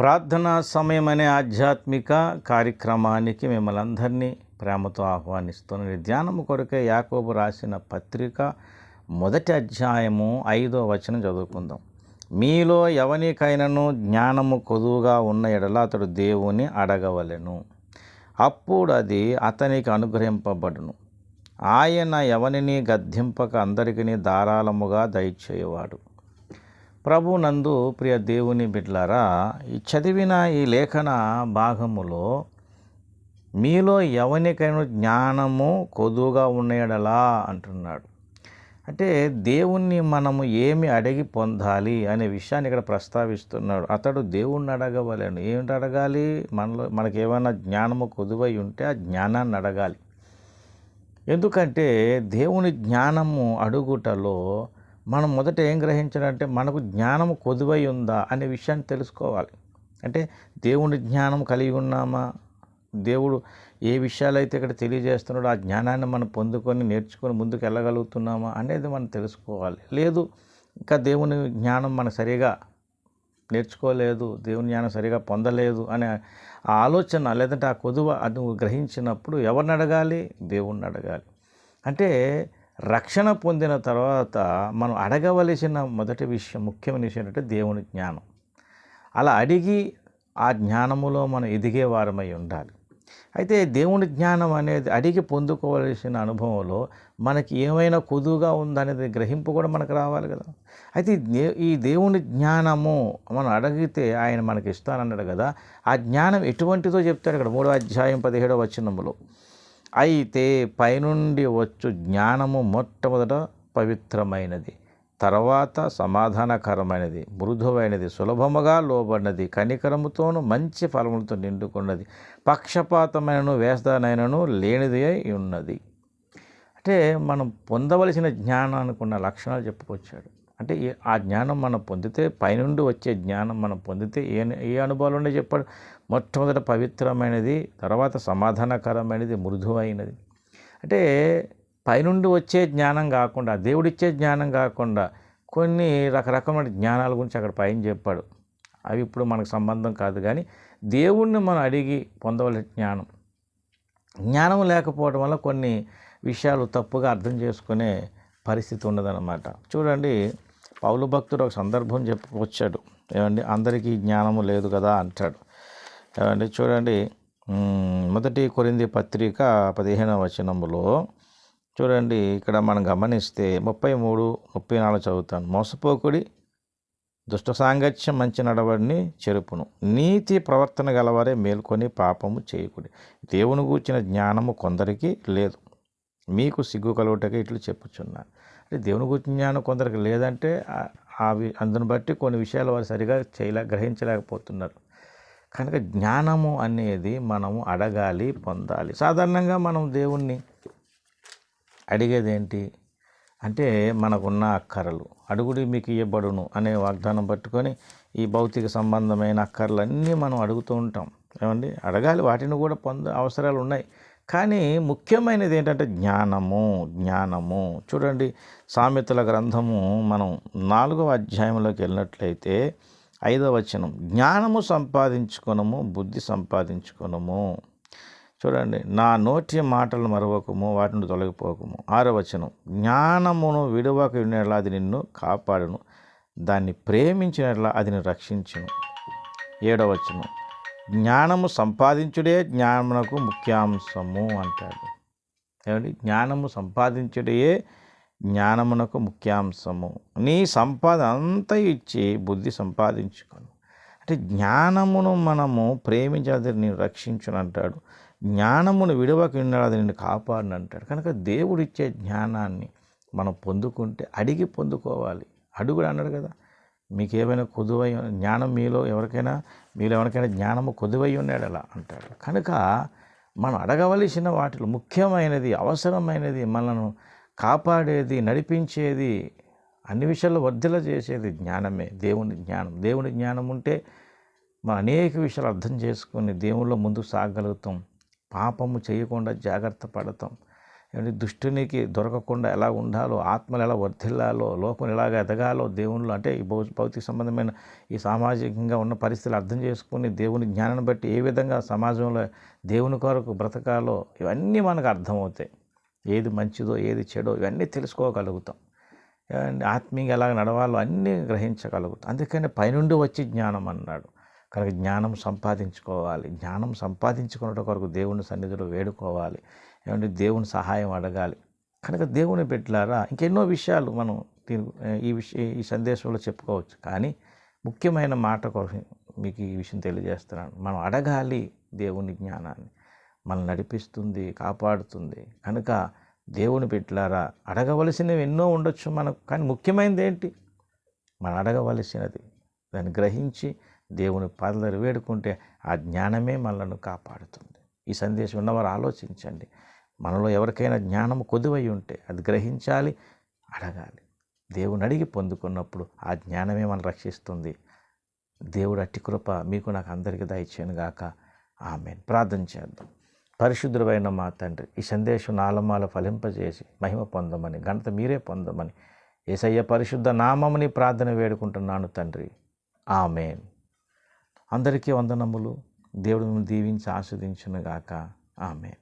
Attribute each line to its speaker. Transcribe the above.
Speaker 1: ప్రార్థనా సమయం అనే ఆధ్యాత్మిక కార్యక్రమానికి మిమ్మల్ని అందరినీ ప్రేమతో ఆహ్వానిస్తున్నాను. ఈ ధ్యానము కొరకే యాకోబు రాసిన పత్రిక 1వ అధ్యాయము 5వ వచనం చదువుకుందాం. మీలో ఎవనికైనను జ్ఞానము కొదువుగా ఉన్న ఎడల అతడు దేవుని అడగవలెను, అప్పుడు అది అతనికి అనుగ్రహింపబడును. ఆయన ఎవనిని గద్దింపక అందరికీ ధారాళముగా దయచేయవాడు. ప్రభునందు ప్రియ దేవుని బిడ్డలారా, ఈ చదివిన ఈ లేఖన భాగములో మీలో ఎవనికైనా జ్ఞానము కొదువుగా ఉండేడలా అంటున్నాడు. అంటే దేవుణ్ణి మనము ఏమి అడిగి పొందాలి అనే విషయాన్ని ఇక్కడ ప్రస్తావిస్తున్నాడు. అతడు దేవుణ్ణి అడగవలేను. ఏమిటి అడగాలి? మనకి ఏమైనా జ్ఞానము కొదువై ఉంటే ఆ జ్ఞానాన్ని అడగాలి. ఎందుకంటే దేవుని జ్ఞానము అడుగుటలో మనం మొదట ఏం గ్రహించాలంటే మనకు జ్ఞానము కొదువై ఉందా అనే విషయాన్ని తెలుసుకోవాలి. అంటే దేవుని జ్ఞానం కలిగి ఉన్నామా, దేవుడు ఏ విషయాలైతే ఇక్కడ తెలియజేస్తున్నాడో ఆ జ్ఞానాన్ని మనం పొందుకొని నేర్చుకొని ముందుకు వెళ్ళగలుగుతున్నామా అనేది మనం తెలుసుకోవాలి. లేదు, ఇంకా దేవుని జ్ఞానం మనం సరిగా నేర్చుకోలేదు, దేవుని జ్ఞానం సరిగా పొందలేదు అనే ఆ ఆలోచన లేదంటే ఆ కొదువ అది గ్రహించినప్పుడు ఎవరిని అడగాలి? దేవుణ్ణి అడగాలి. అంటే రక్షణ పొందిన తర్వాత మనం అడగవలసిన మొదటి విషయం, ముఖ్యమైన విషయం ఏంటంటే దేవుని జ్ఞానం. అలా అడిగి ఆ జ్ఞానములో మనం ఎదిగే వారమై ఉండాలి. అయితే దేవుని జ్ఞానం అనేది అడిగి పొందుకోవలసిన అనుభవంలో మనకి ఏమైనా కొదువుగా ఉందనేది గ్రహింపు కూడా మనకు రావాలి కదా. అయితే ఈ దేవుని జ్ఞానము మనం అడిగితే ఆయన మనకి ఇస్తానన్నాడు కదా. ఆ జ్ఞానం ఎటువంటిదో చెప్తాడు ఇక్కడ 3వ అధ్యాయం 17వ వచనములో. అయితే పైనుండి వచ్చు జ్ఞానము మొట్టమొదట పవిత్రమైనది, తర్వాత సమాధానకరమైనది, మృదువైనది, సులభముగా లోబడినది, కనికరముతోనూ మంచి ఫలములతో నిండుకున్నది, పక్షపాతమైనను వేషధానైనను లేనిది అయి ఉన్నది. అంటే మనం పొందవలసిన జ్ఞానానికి ఉన్న లక్షణాలు చెప్పుకొచ్చాడు. అంటే ఆ జ్ఞానం మనం పొందితే, పైనుండి వచ్చే జ్ఞానం మనం పొందితే ఏ అనుభవాలు ఉండే చెప్పాడు. మొట్టమొదట పవిత్రమైనది, తర్వాత సమాధానకరమైనది, మృదువైనది. అంటే పైనుండి వచ్చే జ్ఞానం కాకుండా, దేవుడిచ్చే జ్ఞానం కాకుండా కొన్ని రకరకమైన జ్ఞానాల గురించి అక్కడ పైన చెప్పాడు. అవి ఇప్పుడు మనకు సంబంధం కాదు, కానీ దేవుణ్ణి మనం అడిగి పొందవలసిన జ్ఞానం లేకపోవడం వల్ల కొన్ని విషయాలు తప్పుగా అర్థం చేసుకునే పరిస్థితి ఉండదన్నమాట. చూడండి, పౌలు భక్తుడు ఒక సందర్భం చెప్పుకొచ్చాడు. ఏమండి, అందరికీ జ్ఞానము లేదు కదా అంటాడు. ఏమండి, చూడండి, 1 కొరింథీ పత్రిక 15వ వచనములో చూడండి, ఇక్కడ మనం గమనిస్తే 33, 34 చదువుతాను. మోసపోకుడి, దుష్ట సాంగత్యం మంచి నడవడిని చెరుపును, నీతి ప్రవర్తన గలవారే మేల్కొని పాపము చేయకుడి. దేవుని గూర్చిన జ్ఞానము కొందరికి లేదు, మీకు సిగ్గు కలుగుటకే ఇట్లు చెప్పుచున్నాను. అంటే దేవుని గురించి జ్ఞానం కొందరికి లేదంటే అందుని బట్టి కొన్ని విషయాలు వారు సరిగా గ్రహించలేకపోతున్నారు. కనుక జ్ఞానము అనేది మనము అడగాలి, పొందాలి. సాధారణంగా మనం దేవుణ్ణి అడిగేది ఏంటి అంటే మనకున్న అక్కరలు. అడుగుడి మీకు ఇవ్వబడును అనే వాగ్దానం పట్టుకొని ఈ భౌతిక సంబంధమైన అక్కర్లన్నీ మనం అడుగుతూ ఉంటాం. ఏమండి, అడగాలి, వాటిని కూడా అవసరాలు ఉన్నాయి. కానీ ముఖ్యమైనది ఏంటంటే జ్ఞానము. చూడండి, సామెతల గ్రంథము మనం 4వ అధ్యాయంలోకి వెళ్ళినట్లయితే 5వ వచనం, జ్ఞానము సంపాదించుకొనము, బుద్ధి సంపాదించుకొనము. చూడండి, నా నోటి మాటలు మరవకము, వాటిని తొలగిపోకము. 6వ వచనం, జ్ఞానమును విడువక వినేలా అది నిన్ను కాపాడును, దాన్ని ప్రేమించినట్లా అది నిన్ను రక్షించును. 7వ వచనం, జ్ఞానము సంపాదించుడే జ్ఞానమునకు ముఖ్యాంశము అంటాడు. ఏమండి, జ్ఞానము సంపాదించుడే జ్ఞానమునకు ముఖ్యాంశము. నీ సంపాదన అంతా ఇచ్చి బుద్ధి సంపాదించుకోను. అంటే జ్ఞానమును మనము ప్రేమించేది నేను రక్షించును అంటాడు. జ్ఞానమును విడవక విన్నది నిన్ను కాపాడును అంటాడు. కనుక దేవుడిచ్చే జ్ఞానాన్ని మనం పొందుకుంటే అడిగి పొందుకోవాలి. అడుగుడు అన్నాడు కదా, మీకు ఏమైనా కొదువై జ్ఞానం మీలో ఎవరికైనా జ్ఞానము కొదువై ఉన్నాడు అలా అంటాడు. కనుక మనం అడగవలసిన వాటిలో ముఖ్యమైనది, అవసరమైనది, మనను కాపాడేది, నడిపించేది, అన్ని విషయాల్లో వర్ధిల్ల చేసేది జ్ఞానమే, దేవుని జ్ఞానం. దేవుని జ్ఞానం ఉంటే మనం అనేక విషయాలు అర్థం చేసుకొని దేవుళ్ళో ముందుకు సాగలుగుతాం, పాపము చేయకుండా జాగ్రత్త పడతాం. ఏమంటే దుష్టునికి దొరకకుండా ఎలా ఉండాలో, ఆత్మలు ఎలా వర్ధిల్లాలో, లోకం ఎలాగ ఎదగాలో, దేవుళ్ళు అంటే ఈ భౌతిక సంబంధమైన ఈ సామాజికంగా ఉన్న పరిస్థితులు అర్థం చేసుకుని దేవుని జ్ఞానాన్ని బట్టి ఏ విధంగా సమాజంలో దేవుని కొరకు బ్రతకాలో ఇవన్నీ మనకు అర్థమవుతాయి. ఏది మంచిదో ఏది చెడో ఇవన్నీ తెలుసుకోగలుగుతాం. ఆత్మీయంగా ఎలాగ నడవాలో అన్నీ గ్రహించగలుగుతాం. అందుకని పైనుండి వచ్చి జ్ఞానం అన్నాడు. కనుక జ్ఞానం సంపాదించుకోవాలి. జ్ఞానం సంపాదించుకున్న కొరకు దేవుని సన్నిధిలో వేడుకోవాలి. ఏమంటే దేవుని సహాయం అడగాలి. కనుక దేవుని బిడ్డలారా ఇంకెన్నో విషయాలు మనం ఈ సందేశంలో చెప్పుకోవచ్చు. కానీ ముఖ్యమైన మాట కోసం మీకు ఈ విషయం తెలియజేస్తున్నాను. మనం అడగాలి దేవుని జ్ఞానాన్ని. మనల్ని నడిపిస్తుంది, కాపాడుతుంది. కనుక దేవుని బిడ్డలారా అడగవలసినవి ఎన్నో ఉండొచ్చు మనకు. కానీ ముఖ్యమైనది ఏంటి? మనం అడగవలసినది దాన్ని గ్రహించి దేవుని పాదాలు వేడుకుంటే ఆ జ్ఞానమే మనల్ని కాపాడుతుంది. ఈ సందేశం ఉన్నవారు ఆలోచించండి. మనలో ఎవరికైనా జ్ఞానం కొదువై ఉంటే అది గ్రహించాలి, అడగాలి. దేవుని అడిగి పొందుకున్నప్పుడు ఆ జ్ఞానమే మనం రక్షిస్తుంది. దేవుడు అట్టి కృప మీకు నాకు అందరికీ దయచేయను గాక. ఆమేన్. ప్రార్థన చేద్దాం. పరిశుద్ధుడైన మా తండ్రి, ఈ సందేశం నాలమాల ఫలింపజేసి మహిమ పొందమని, ఘనత మీరే పొందమని యేసయ్య పరిశుద్ధ నామముని ప్రార్థన వేడుకుంటున్నాను తండ్రి. ఆమేన్. అందరికీ వందనములు. దేవుడు మిమ్మల్ని దీవించి ఆస్వాదించును గాక. ఆమేన్.